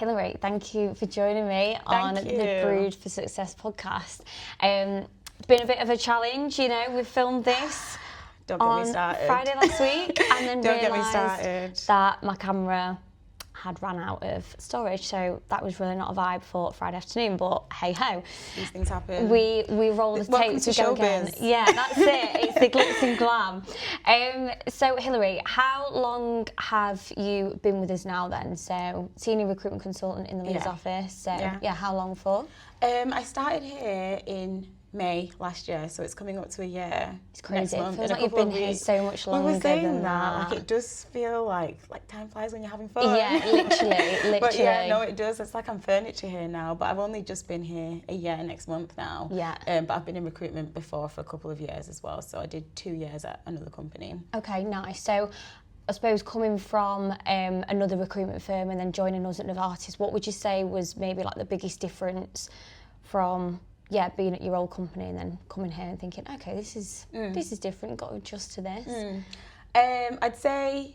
Hilary, thank you for joining me on the Brewed for Success podcast. Been a bit of a challenge, you know, we've filmed this on Friday last week and then Don't get me realised that my camera had ran out of storage, so that was really not a vibe for Friday afternoon, but hey ho. These things happen. We roll the tapes, we go again. Yeah, that's it. It's the glitz and glam. So Hilary, how long have you been with us now then? So senior recruitment consultant in the Leeds office. So yeah, how long for? I started here in May last year, so it's coming up to a year. It's crazy. It feels like you've been here so much longer than that. Like, it does feel like time flies when you're having fun. Yeah, literally. But yeah, no, it does. It's like I'm furniture here now, but I've only just been here a year next month now. Yeah. But I've been in recruitment before for a couple of years as well, so I did 2 years at another company. Okay, nice. So I suppose coming from another recruitment firm and then joining us at Novartis, what would you say was maybe like the biggest difference from being at your old company and then coming here and thinking, okay, this is different, got to adjust to this? I'd say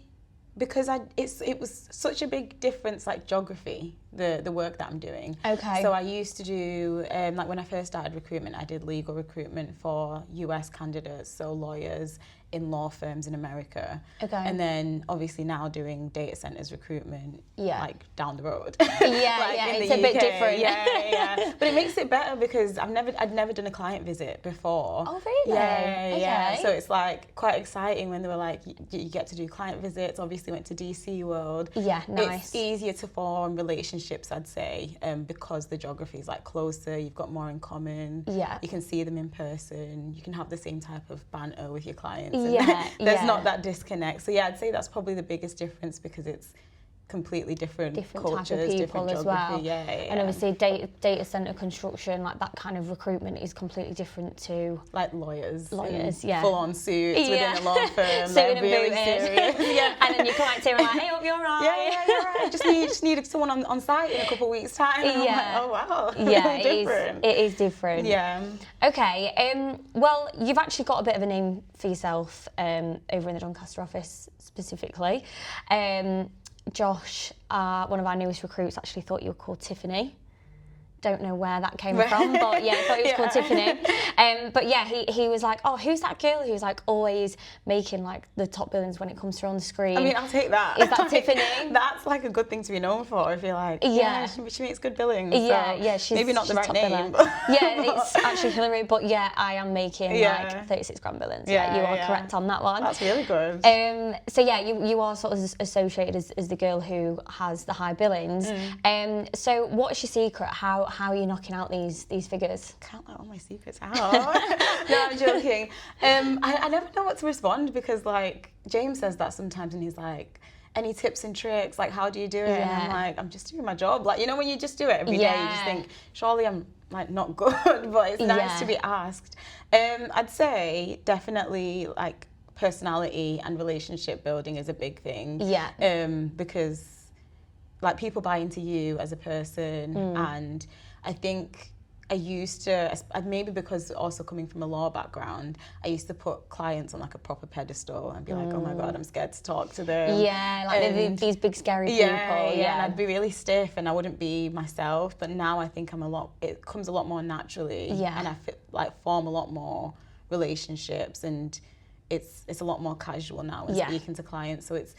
because it was such a big difference, like geography, the work that I'm doing. Okay. So I used to do, like when I first started recruitment, I did legal recruitment for US candidates, so lawyers in law firms in America. Okay. And then obviously now doing data centers recruitment, like down the road. It's a bit different. Yeah. But it makes it better because I'd never done a client visit before. Oh really? Yeah. So it's like quite exciting when they were like, you get to do client visits. Obviously went to DC World. Yeah, nice. It's easier to form relationships, I'd say, because the geography is like closer. You've got more in common. Yeah. You can see them in person. You can have the same type of banter with your clients. Yeah. There's not that disconnect. So yeah, I'd say that's probably the biggest difference because it's completely different cultures, type of people different as geography. well. Yeah. And obviously data center construction, like that kind of recruitment is completely different to like lawyers, full on suits within a law firm. Suit They're and really booted. serious. And then your client's here and like, hey, hope you're right. Yeah, you're right. Just needed someone on site in a couple of weeks' time. And I'm like, oh wow. Yeah, it is different. Yeah. Okay. Well, you've actually got a bit of a name for yourself over in the Doncaster office specifically. Josh, one of our newest recruits, actually thought you were called Tiffany. Don't know where that came from, but yeah, I thought it was called Tiffany. But yeah, he was like, oh, who's that girl who's like always making like the top billings when it comes through on the screen? I mean, I'll take that. Is that Tiffany? That's like a good thing to be known for. If you're like, she makes good billings. Yeah, so maybe not the right name. Yeah, it's actually Hilary, but yeah, I am making like 36 grand billings. Yeah, you are correct on that one. That's really good. So yeah, you are sort of associated as the girl who has the high billings. So what's your secret? How are you knocking out these figures? Can't let all my secrets out. No, I'm joking. I never know what to respond because like James says that sometimes and he's like, any tips and tricks? Like, how do you do it? And I'm like, I'm just doing my job. Like, you know, when you just do it every day, you just think, surely I'm like not good, but it's nice to be asked. I'd say definitely like personality and relationship building is a big thing. Yeah. Because like people buy into you as a person and I think I used to, maybe because also coming from a law background, I used to put clients on like a proper pedestal and be like, oh my God, I'm scared to talk to them. Yeah, like these big scary people. Yeah, and I'd be really stiff and I wouldn't be myself. But now I think it comes a lot more naturally. Yeah. And I form a lot more relationships and it's a lot more casual now when speaking to clients. So it's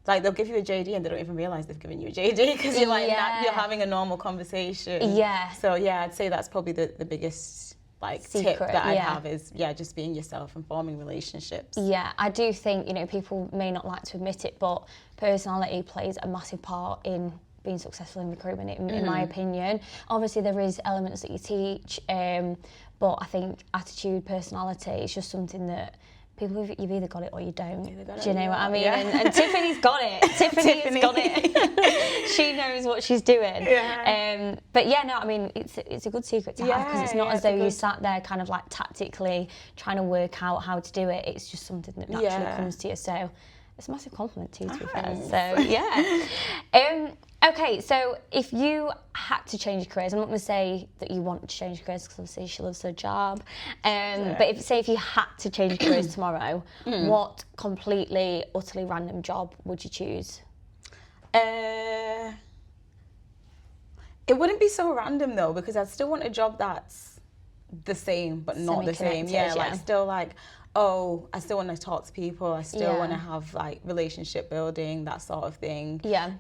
like they'll give you a JD and they don't even realise they've given you a JD because you're like you're having a normal conversation. Yeah. So yeah, I'd say that's probably the biggest like secret, tip that I'd have is just being yourself and forming relationships. Yeah, I do think, you know, people may not like to admit it, but personality plays a massive part in being successful in recruitment, in my opinion. Obviously there is elements that you teach, but I think attitude, personality is just something that people, you've either got it or you don't. Do you know what I mean? Yeah. And Tiffany's got it. Tiffany's got it. She knows what she's doing. Yeah. But yeah, no, I mean, it's a good secret to have because it's not as though you sat there kind of like tactically trying to work out how to do it. It's just something that naturally comes to you. So it's a massive compliment to you, to be fair. So yeah. Okay, so if you had to change your careers, I'm not going to say that you want to change your careers because obviously she loves her job, but if you had to change your careers tomorrow, what completely, utterly random job would you choose? It wouldn't be so random though, because I'd still want a job that's the same but not the same. Yeah, like still like, oh, I still want to talk to people. I still want to have like relationship building, that sort of thing. Yeah.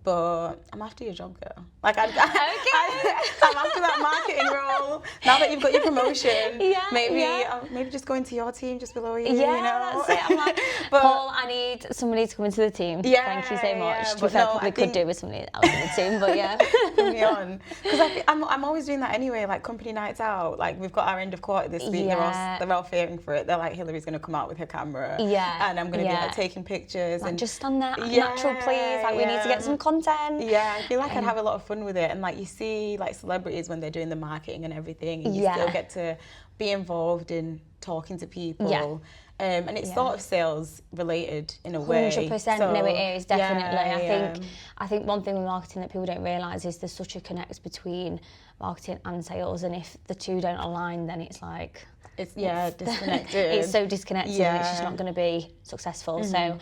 But I'm after your job, girl. Like, I'm after that marketing role. Now that you've got your promotion, maybe just go into your team just below you. Yeah, you know? that's it. I'm like, Paul, I need somebody to come into the team. Yeah, thank you so much. Yeah, To be fair, probably could do with somebody else in the team, but yeah. Put me on. Because I'm always doing that anyway, like company nights out. Like, we've got our end of quarter this week. Yeah. They're all fearing for it. They're like, Hillary's going to come out with her camera. Yeah. And I'm going to be like taking pictures. Like, and just stand there, natural please. Like, we need to get some content. Yeah, I feel like I'd have a lot of fun with it. And like, you see like celebrities when they're doing the marketing and everything, and you still get to be involved in talking to people. Yeah. And it's sort of sales related in a way. 100%. So, no, it is definitely. I think one thing with marketing that people don't realise is there's such a connect between marketing and sales, and if the two don't align, then it's like it's disconnected. It's so disconnected. And it's just not going to be successful. So,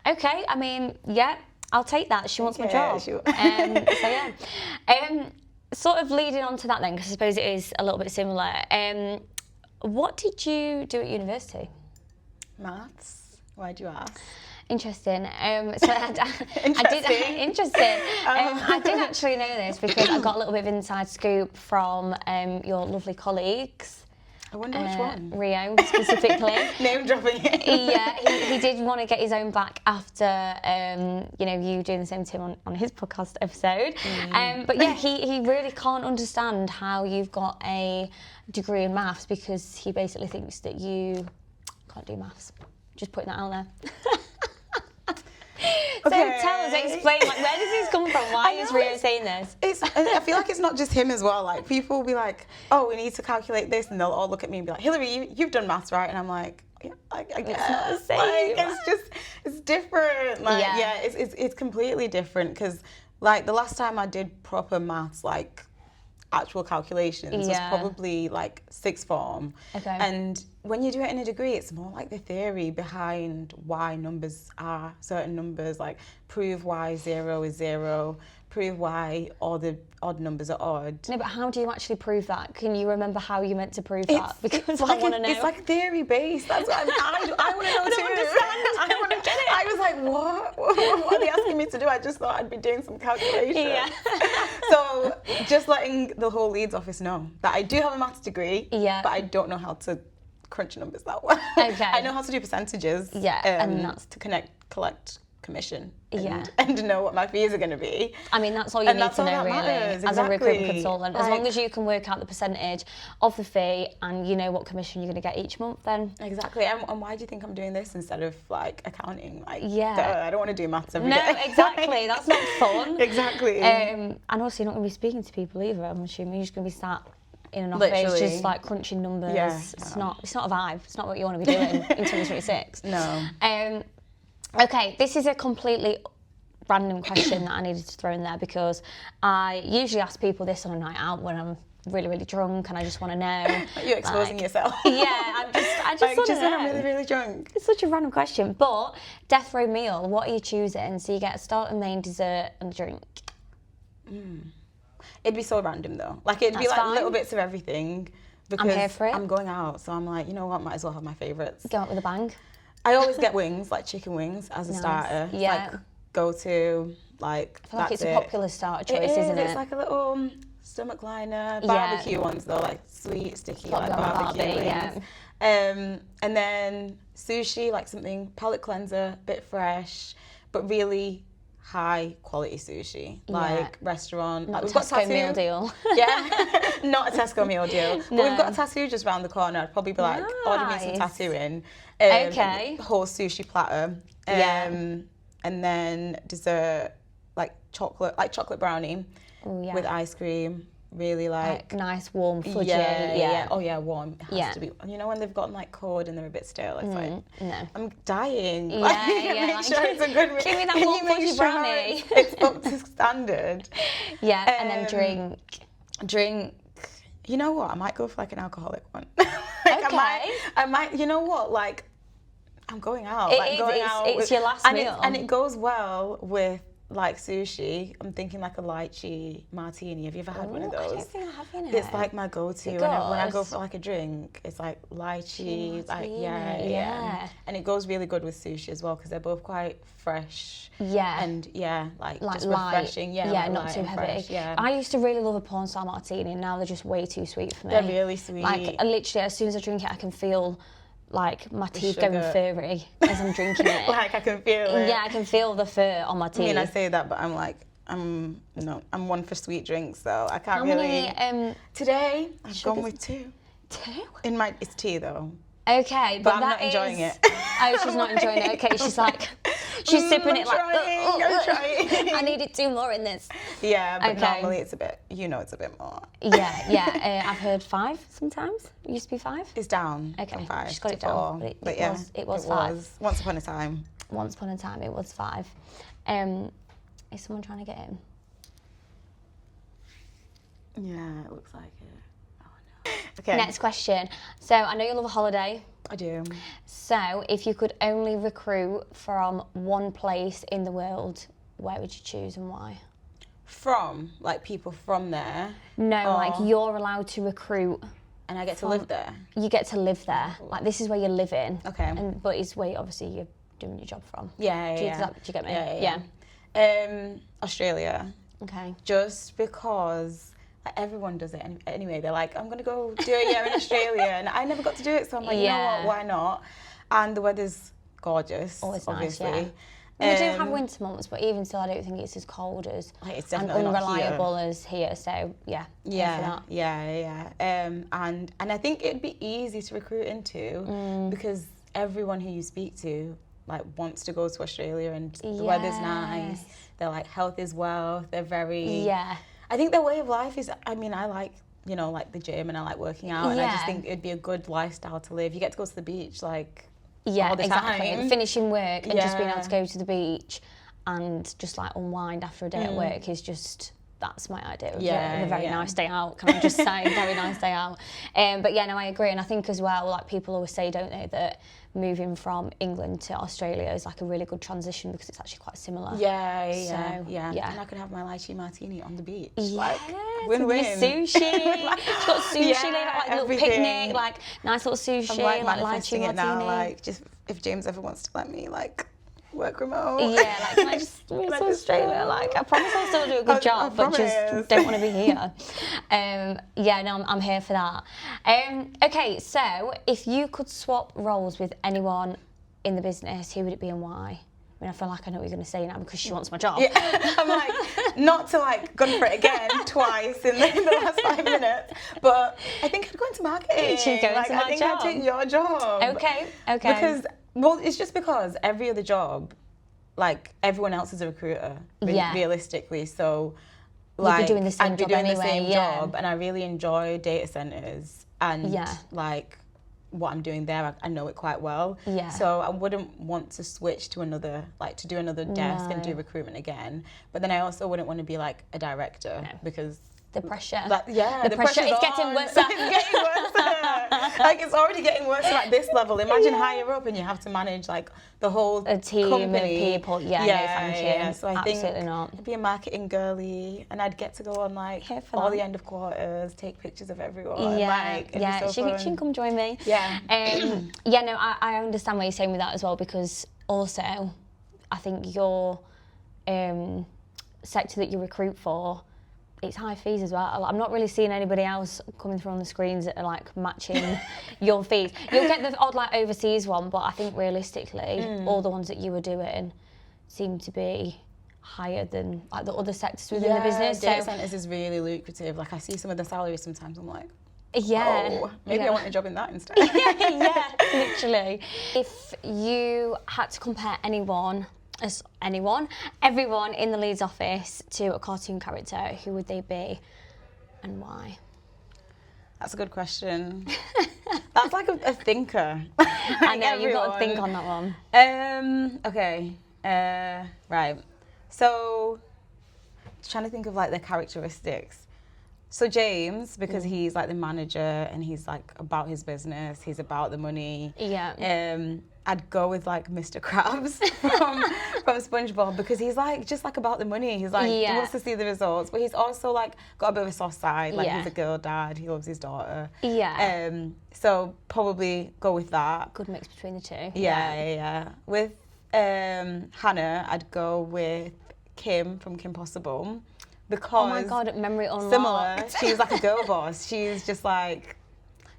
okay, I mean, I'll take that. She wants my job. Sure. Sort of leading on to that then, because I suppose it is a little bit similar. What did you do at university? Maths. Why'd you ask? Interesting. I did actually know this because I got a little bit of inside scoop from your lovely colleagues. I wonder which one. Rio, specifically. Name dropping it. He did want to get his own back after, you doing the same to him on his podcast episode. But yeah, he really can't understand how you've got a degree in maths, because he basically thinks that you can't do maths. Just putting that out there. So tell us, explain, like, where does this come from? Why is Rio saying this? I feel like it's not just him as well. Like, people will be like, oh, we need to calculate this, and they'll all look at me and be like, Hillary, you've done maths, right? And I'm like, yeah, I guess. It's not the same. Like, it's different. Like, it's completely different, because, like, the last time I did proper maths, like, actual calculations was probably like sixth form. Okay. And when you do it in a degree, it's more like the theory behind why numbers are certain numbers, like prove why 0 is 0, prove why all the odd numbers are odd. No, but how do you actually prove that? Can you remember how you meant to prove that? Because I want to know. It's like theory based. That's what I want to know too. I want to get it. I was like, what? What are they asking me to do? I just thought I'd be doing some calculations. Yeah. So just letting the whole Leeds office know that I do have a maths degree, but I don't know how to crunch numbers that well. Okay. I know how to do percentages. Yeah. And that's to collect commission and know what my fees are going to be. I mean, that's all you need to know, really, as a recruitment consultant. As long as you can work out the percentage of the fee and you know what commission you're going to get each month, then... Exactly. And why do you think I'm doing this instead of, like, accounting? Like, I don't want to do maths every day. No, exactly. That's not fun. Exactly. And also, you're not going to be speaking to people either, I'm assuming. You're just going to be sat in an office, just, like, crunching numbers. Yeah, it's not a vibe. It's not what you want to be doing in 2026. No. Okay, this is a completely random question that I needed to throw in there, because I usually ask people this on a night out when I'm really, really drunk and I just want to know. You're exposing yourself. Yeah, I just want to know. I'm really, really drunk. It's such a random question, but death row meal, what are you choosing? So you get a start, a main, dessert and a drink. It'd be so random though. Like, it'd be like little bits of everything, because I'm here for it. I'm going out, so I'm like, you know what, might as well have my favourites. Go out with a bang. I always get wings, like chicken wings as a starter. Yeah. Like, go to, like, I feel like it's a popular starter choice, isn't it? It's like a little stomach liner. Barbecue ones though, like sweet, sticky, like barbecue wings. Yeah. And then sushi, like something palate cleanser, bit fresh, but really high quality sushi, like restaurant. Not we've a got Tesco meal deal. Yeah, not a Tesco meal deal. But we've got a tattoo just around the corner. I'd probably be like, order me some tattooing. Okay. Whole sushi platter. And then dessert, like chocolate brownie with ice cream. Really like nice warm fudgy. Yeah. Oh yeah, warm. It has to be. You know when they've gotten like cold and they're a bit stale. It's like I'm dying. Yeah, make sure it's a good. Give me that warm fudgy brownie. It's up to standard. Yeah, and then drink. You know what? I might go for like an alcoholic one. I might. You know what? Like, I'm going out. It's your last meal, and it goes well with like sushi, I'm thinking like a lychee martini. Have you ever had one of I those? don't think I have, you know. It's like my go-to when I go for like a drink. It's like lychee, like yeah. And it goes really good with sushi as well because they're both quite fresh. Yeah. And like just light. refreshing. Yeah, yeah, like not light too and heavy. fresh, yeah. I used to really love a porn star martini, and now they're just way too sweet for me. They're really sweet. Like, literally, as soon as I drink it, I can feel like my teeth going furry as I'm drinking it. Like I can feel it. Yeah, I can feel the fur on my teeth. I mean, I say that, but I'm like, I'm one for sweet drinks, so I can't How really. many, Today, I've gone with 2. 2? It's tea though. Okay, but I'm not enjoying it. Oh, she's not enjoying it. Okay, she's like, she's sipping it like, I'm trying. I needed 2 more in this. Yeah, but normally it's a bit, it's a bit more. Yeah. I've heard 5 sometimes. It used to be 5. It's down. Okay, from 5 she's got to it down. 4. But it was 5. Once upon a time. Once upon a time, it was 5. Is someone trying to get in? Yeah, it looks like it. Oh no. Okay. Next question. So I know you love a holiday. I do. So if you could only recruit from one place in the world, where would you choose and why? From like people from there? No, like you're allowed to recruit. And I get to live there? You get to live there. Like this is where you're living. Okay. But it's where obviously you're doing your job from. Yeah. Do you get me? Yeah. Australia. Okay. Just because like, everyone does it anyway. They're like, I'm going to go do a year in Australia. And I never got to do it. So I'm like, you know what, why not? And the weather's gorgeous, always obviously. Nice, yeah. We do have winter months, but even still, I don't think it's as cold as it's and unreliable as here. So yeah. Yeah. And I think it'd be easy to recruit into because everyone who you speak to like wants to go to Australia and the weather's nice. They're like health is wealth. They're very I think their way of life is. I mean, I like like the gym and I like working out, and I just think it'd be a good lifestyle to live. You get to go to the beach like. Yeah, all the exactly. time. Finishing work and just being able to go to the beach and just like unwind after a day at work is just, that's my idea of a very nice day out. Can I just say, very nice day out. But yeah, no, I agree. And I think as well, like people always say, don't they, that moving from England to Australia is like a really good transition because it's actually quite similar. Yeah. And I could have my lychee martini on the beach. Yeah, like, win-win. Sushi. She's got sushi, like a little picnic, like nice little sushi, I'm like lychee it martini. now, like just if James ever wants to let me like work remote. Yeah, like can I just move to Australia? Like I promise I'll still do a good job, but just don't want to be here. I'm here for that. Okay, so if you could swap roles with anyone in the business, who would it be and why? I mean, I feel like I know what you're going to say now because she wants my job. Yeah. I'm like, not to like gun for it again twice in the last 5 minutes, but I think I'd go into marketing. She'd go into my job. I'd take your job. Okay. Because, it's just because every other job, like everyone else is a recruiter, realistically. So, like, I'd be doing the same job, and I really enjoy data centers and like. What I'm doing there, I know it quite well. Yeah. So I wouldn't want to switch to another, like to do another desk and do recruitment again. But then I also wouldn't want to be like a director because the pressure. The pressure is getting worse. It's getting worse. Like it's already getting worse at this level. Imagine higher up and you have to manage like the whole team company. Of people. Yeah, no, thank you. Yeah. So I Absolutely think not. I'd be a marketing girlie, and I'd get to go on like all the end of quarters, take pictures of everyone. Yeah, like, she can come join me. Yeah. I understand what you're saying with that as well because also I think your sector that you recruit for. It's high fees as well. I'm not really seeing anybody else coming through on the screens that are like matching your fees. You'll get the odd like overseas one, but I think realistically, all the ones that you were doing seem to be higher than like the other sectors within the business. Data centers is really lucrative. Like I see some of the salaries sometimes. I'm like, maybe I want a job in that instead. Literally. If you had to compare everyone in the Leeds office to a cartoon character, who would they be and why? That's a good question. That's like a thinker. I know, you've got to think on that one. Okay. Right. So, trying to think of like their characteristics. So James, because he's like the manager and he's like about his business, he's about the money. Yeah. I'd go with like Mr. Krabs from SpongeBob, because he's like just like about the money. He's like he wants to see the results, but he's also like got a bit of a soft side. Like he's a girl dad. He loves his daughter. Yeah. So probably go with that. Good mix between the two. Yeah. With Hannah, I'd go with Kim from Kim Possible, because oh my god, memory unlocked. similar. She's like a girl boss. She's just like.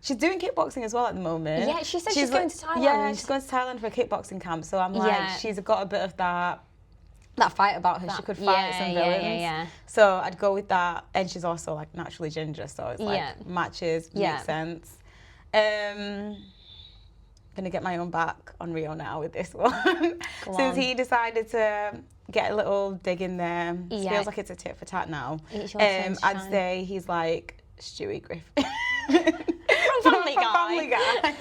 She's doing kickboxing as well at the moment. Yeah, she said she's going to Thailand. Yeah, she's going to Thailand for a kickboxing camp. So I'm like, she's got a bit of that fight about her. She could fight some villains. Yeah. So I'd go with that. And she's also like naturally ginger, so it's like matches, makes sense. Gonna get my own back on Rio now with this one. Since he decided to get a little dig in there. Feels like it's a tit for tat now. I'd say he's like Stewie Griffin. Family Guy.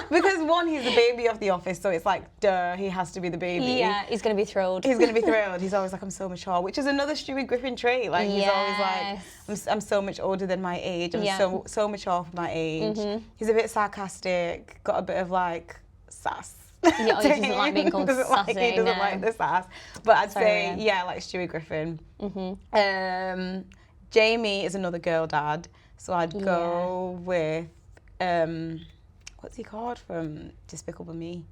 Because one, he's the baby of the office, so it's like, duh, he has to be the baby. Yeah, he's going to be thrilled. He's going to be thrilled. He's always like, I'm so mature, which is another Stewie Griffin trait. Like, he's always like, I'm so much older than my age. I'm so mature for my age. He's a bit sarcastic, got a bit of like sass. Yeah, he doesn't like being called sassy. He doesn't like the sass. But I'd say, like Stewie Griffin. Jamie is another girl dad, so I'd go with what's he called from Despicable Me?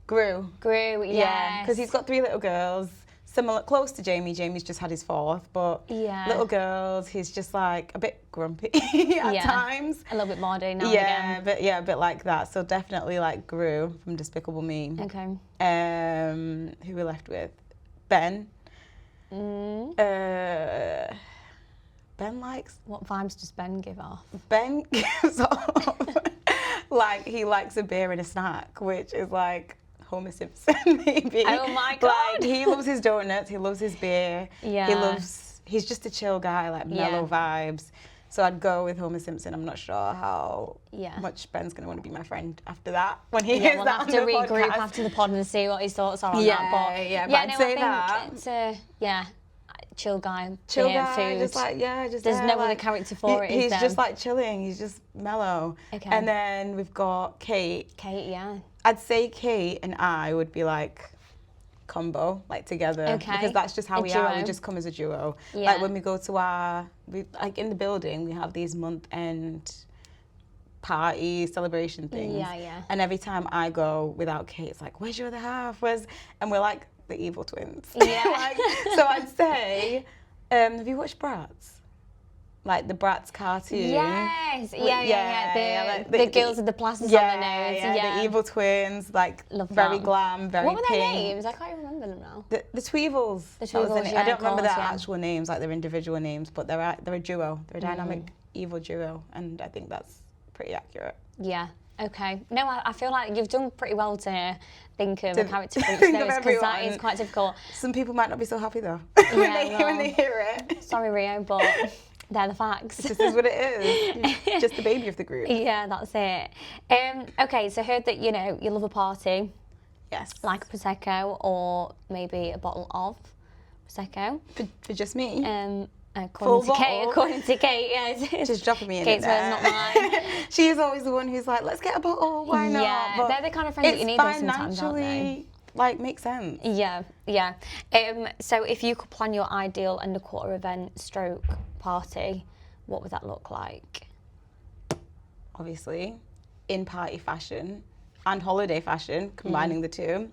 Gru, yeah. Because he's got 3 little girls, similar, close to Jamie. Jamie's just had his 4th, but little girls. He's just like a bit grumpy at times. A little bit moody now and again. A bit like that. So definitely like Gru from Despicable Me. Okay. Who we left with? Ben. Ben likes... What vibes does Ben give off? Ben gives off like he likes a beer and a snack, which is like Homer Simpson maybe. Oh my god! Like, he loves his donuts, he loves his beer. Yeah. He's just a chill guy, like mellow vibes. So I'd go with Homer Simpson. I'm not sure how much Ben's going to want to be my friend after that. When he hears we'll that have to regroup after the pod and see what his thoughts are on that. But I'd say that. It's chill guy. Chill guy, food. just like, There's no other character for it, He's just like chilling, he's just mellow. Okay. And then we've got Kate. Kate, I'd say Kate and I would be like combo, like together. Okay. Because that's just how we are, we just come as a duo. Yeah. Like when we go to like in the building, we have these month-end party celebration things. Yeah. And every time I go without Kate, it's like, where's your other half? And we're like, the evil twins. Yeah. So I'd say, have you watched Bratz? Like the Bratz cartoon. Yes. Yeah. The girls with the plasters on their nose. Yeah. The evil twins, like love very that. glam, very What were their pink. names? I can't even remember them now. The Tweevils. The Tweevils, I don't remember their actual names, like their individual names, but they're a duo. They're a dynamic evil duo, and I think that's pretty accurate. Yeah. Okay. No, I feel like you've done pretty well to think of a character for each of those, because that is quite difficult. Some people might not be so happy though Yeah, when they hear it. Sorry, Rio, but they're the facts. This is what it is. Just the baby of the group. Yeah, that's it. Okay, so I heard that, you love a party. Yes. Like a Prosecco or maybe a bottle of Prosecco. For just me? According to Kate, yeah. Just dropping me in Kate's there. words, not mine. She is always the one who's like, let's get a bottle, why not? Yeah, but they're the kind of friends that you need sometimes, aren't they? Financially, like, makes sense. Yeah. So if you could plan your ideal end of quarter event / party, what would that look like? Obviously, in party fashion and holiday fashion, combining the two.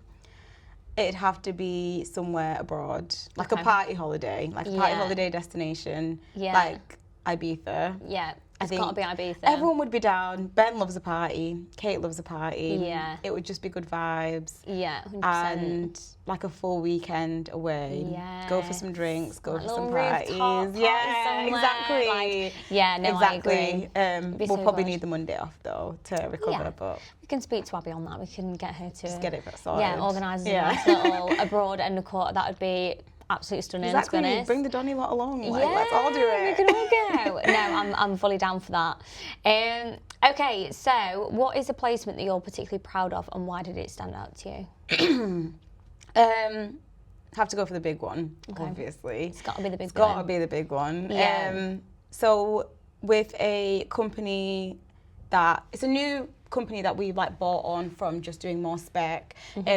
It'd have to be somewhere abroad, like a party holiday, like a party holiday destination, like Ibiza. Yeah, it's got to be Ibiza. Everyone would be down. Ben loves a party. Kate loves a party. Yeah. It would just be good vibes. Yeah, 100%. And like a full weekend away. Yeah. Go for some drinks, go for some parties. parties. Yeah, exactly. Exactly. I agree. We'll so probably good. need the Monday off though to recover, but we can speak to Abby on that. We can get her to just get it sorted. Yeah, organise a nice little abroad end of quarter. That would be absolutely stunning. Exactly. To be honest. Bring the Donny lot along. Like, let's all do it. We can all go. No, I'm fully down for that. Okay, so what is a placement that you're particularly proud of, and why did it stand out to you? Have to go for the big one, obviously. It's got to be the big one. It's got to be the big one. Yeah. So with a company that it's a new company that we like bought on from just doing more spec.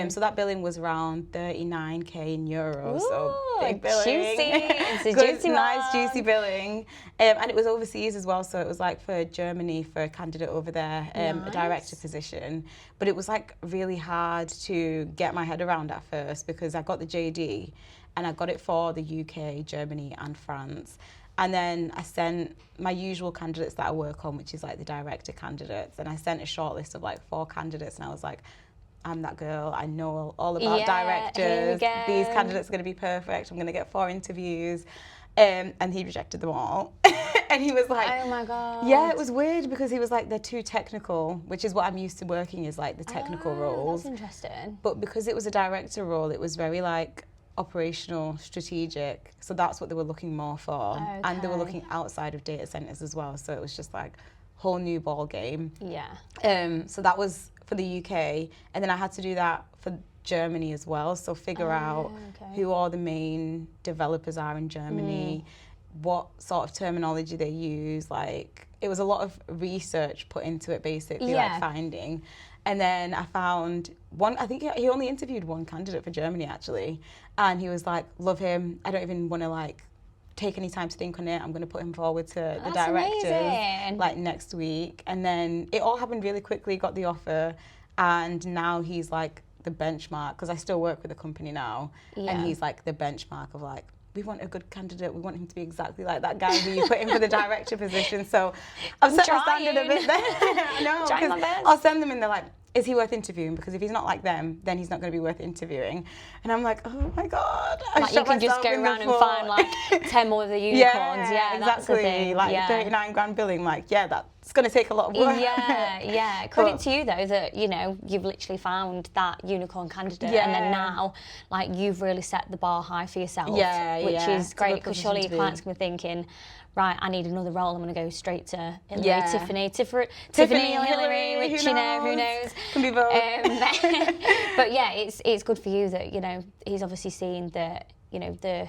So that billing was around 39k in euros. So big billing. Juicy. It's a Good, juicy nice, one. juicy billing. And it was overseas as well. So it was like for Germany, for a candidate over there, a director position. But it was like really hard to get my head around at first because I got the JD and I got it for the UK, Germany and France. And then I sent my usual candidates that I work on, which is like the director candidates. And I sent a short list of like 4 candidates and I was like, I'm that girl. I know all about directors. These candidates are going to be perfect. I'm going to get 4 interviews. And he rejected them all. And he was like, oh my God. Yeah, it was weird because he was like, they're too technical, which is what I'm used to working is like the technical roles. That's interesting. But because it was a director role, it was very like operational, strategic. So that's what they were looking more for. Okay. And they were looking outside of data centers as well. So it was just like whole new ball game. Yeah. So that was for the UK. And then I had to do that for Germany as well. So figure out who all the main developers are in Germany, what sort of terminology they use. Like it was a lot of research put into it basically, like finding. And then I found one, I think he only interviewed one candidate for Germany actually. And he was like, love him. I don't even want to like take any time to think on it. I'm going to put him forward to the directors like next week. And then it all happened really quickly, got the offer. And now he's like the benchmark, because I still work with the company now. And he's like the benchmark of like, we want a good candidate. We want him to be exactly like that guy who you put in for the director position. So I've set my standard a bit there. No, because I'll send them and they're like, is he worth interviewing? Because if he's not like them, then he's not going to be worth interviewing. And I'm like, oh my God. Like you can just go around and find like 10 more of the unicorns. Yeah, exactly. That's the thing. Like 39 grand billing. Like, yeah, that's going to take a lot of work. Yeah. Credit to you though that, you know, you've literally found that unicorn candidate and then now like you've really set the bar high for yourself. Which is great because surely your clients can be thinking, right, I need another role. I'm going to go straight to Hillary, Tiffany or Hillary, which, you know, who knows. Can be both. But yeah, it's good for you that, you know, he's obviously seen the, you know, the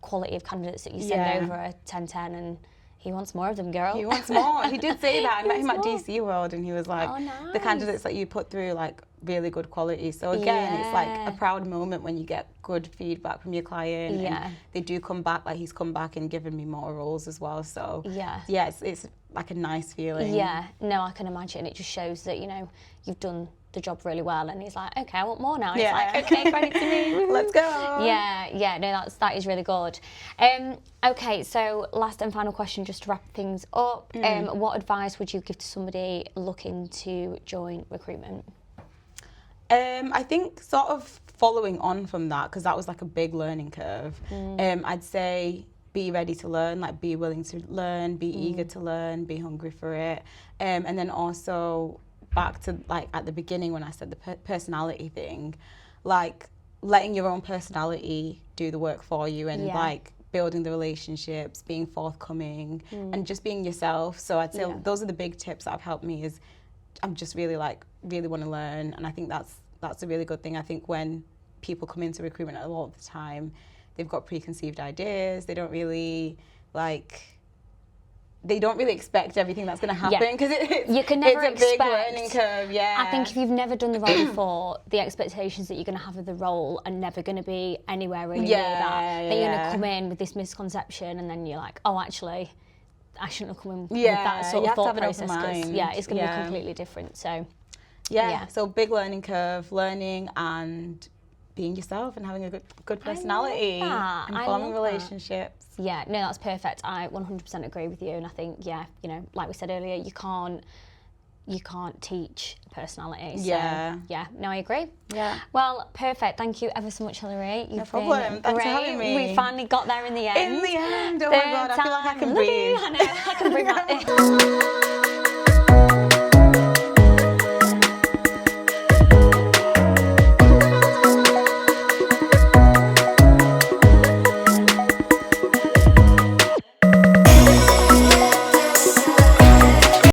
quality of candidates that you send over a 10-10 and he wants more of them, girl. He wants more. He did say that. I met him at DC World and he was like, the candidates that you put through, like, really good quality. So again, it's like a proud moment when you get good feedback from your client. And they do come back, like he's come back and given me more roles as well. So it's like a nice feeling. Yeah, no, I can imagine. It just shows that, you know, you've done the job really well and he's like, okay, I want more now. And it's like, okay, credit to me. Let's go. Yeah, no, that is really good. Okay, so last and final question just to wrap things up. What advice would you give to somebody looking to join recruitment? I think sort of following on from that, because that was like a big learning curve, I'd say be ready to learn, like be willing to learn, be eager to learn, be hungry for it. And then also back to like at the beginning when I said the personality thing, like letting your own personality do the work for you and like building the relationships, being forthcoming and just being yourself. So I'd say those are the big tips that have helped me is I'm just really want to learn, and I think that's a really good thing. I think when people come into recruitment a lot of the time, they've got preconceived ideas. They don't really expect everything that's going to happen because you can never it's a big learning curve. I think if you've never done the role before, the expectations that you're going to have of the role are never going to be anywhere really near that. Then you're going to come in with this misconception, and then you're like, oh, actually, I shouldn't have come in with that sort of thought process because it's going to be completely different. So so big learning curve, learning and being yourself and having a good personality and forming relationships. Yeah, no, that's perfect. I 100% agree with you, and I think you know, like we said earlier, you can't teach personality. So, no, I agree. Yeah. Well, perfect. Thank you ever so much, Hillary. No problem. Thanks for having me. We finally got there in the end. In the end. Oh my God, I feel like I can breathe. I know. I can bring that in.